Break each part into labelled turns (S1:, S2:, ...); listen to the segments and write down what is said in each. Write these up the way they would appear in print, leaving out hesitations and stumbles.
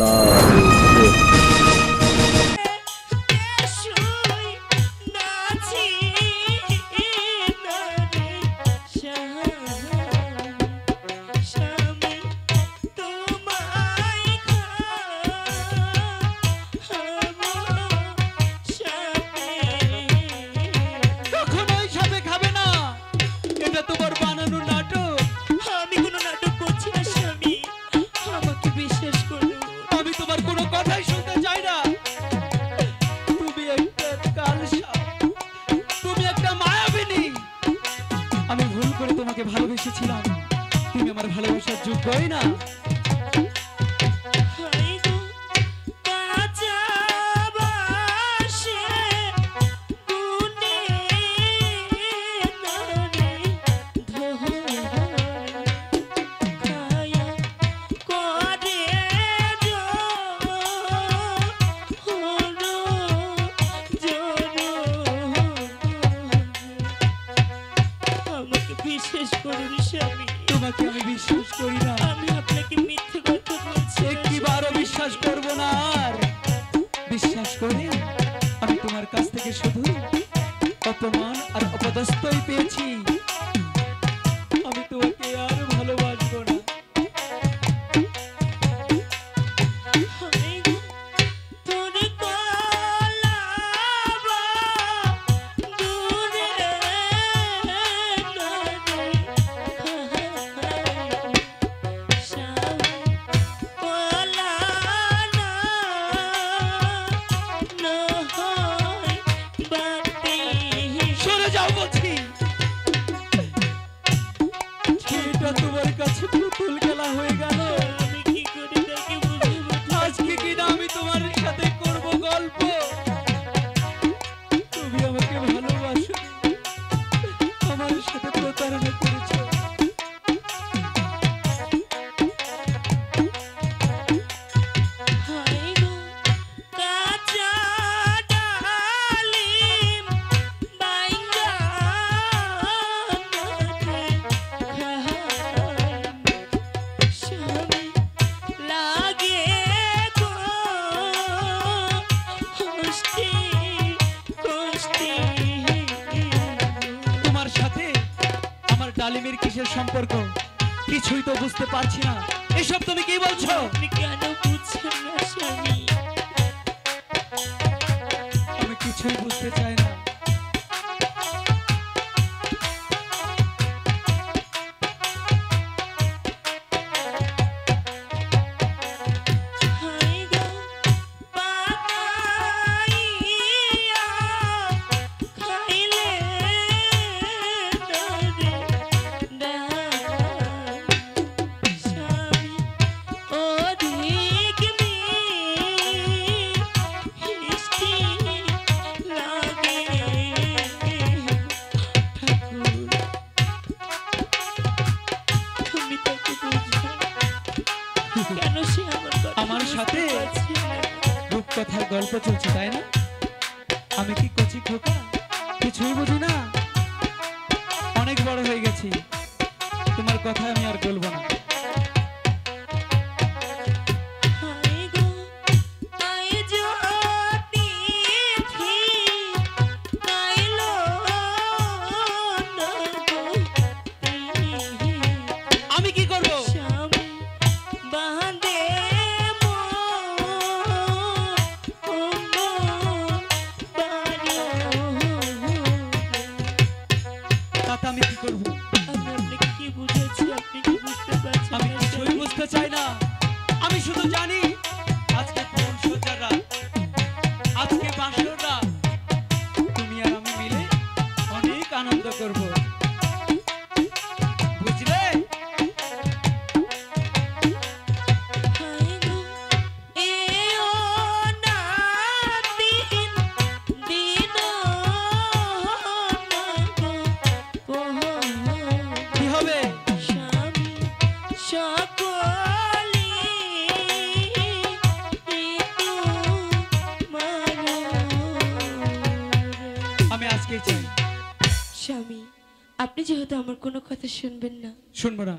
S1: লাগছে।
S2: ভালোবেসেছিলাম, তুমি আমার ভালোবাসার যোগ্যই না। তোমাকে আমি বিশ্বাস করি না,
S3: আমি আপনাকে মিথ্যে কথা বলছি,
S2: একটিবারও বিশ্বাস করব না। আর বিশ্বাস করে আমি তোমার কাছ থেকে শুধু অপমান আর অপদস্থই পেয়েছি। আমি তোমাকে আর ভালোবাসবো না। তোমার কাছে পুতুল খেলা হয়ে গেল।
S3: আমি কি করে তাকে বুঝাবো?
S2: আজকে কিনা আমি তোমার সাথে করব গল্প। তুমি আমাকে ভালোবাসো, আমার সাথে প্রতারণা করেছো। ডালিমের কিসের সম্পর্ক কিছুই তো বুঝতে পারছি না। এসব তুমি কি বলছো?
S3: আপনি কেন বুঝছেন না স্বামী?
S2: আমি কিছুই বুঝতে চাই না। আমার সাথে রূপকথার গল্প চলছে, তাই না? আমি কি কচি খোকা, কিছুই বুঝি না? অনেক বড় হয়ে গেছি, তোমার কথা আমি আর বলবো না। আমি কি করবো? আমি কি করব? আমি কিছুই বুঝতে চাই না। আমি শুধু জানি আজকে পূরণ সজ্জার রাত, আজকে বাসর রাত, তুমি আর আমি মিলে অনেক আনন্দ করব, বুঝলে? কি হবে? আমি আজকেই চাই।
S3: স্বামী, আপনি যেহেতু আমার কোনো কথা শুনবেন না,
S2: শুনবো না।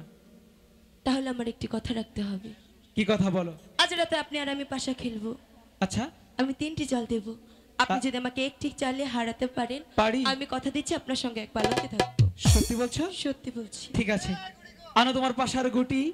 S3: তাহলে আমার একটি কথা রাখতে হবে।
S2: কি কথা বলো?
S3: আজ মাঝরাতে আপনি আর আমি পাশা খেলবো।
S2: আচ্ছা
S3: আমি 3টি চাল দেব, আপনি
S2: তা-
S3: যদি আমাকে একটি চালে হারাতে পারেন,
S2: পারি।
S3: আমি কথা দিচ্ছি আপনার সঙ্গে এক পালকে থাকবো।
S2: সত্যি বলছো?
S3: সত্যি বলছি।
S2: ঠিক আছে, আনো তোমার পাশার গুটি,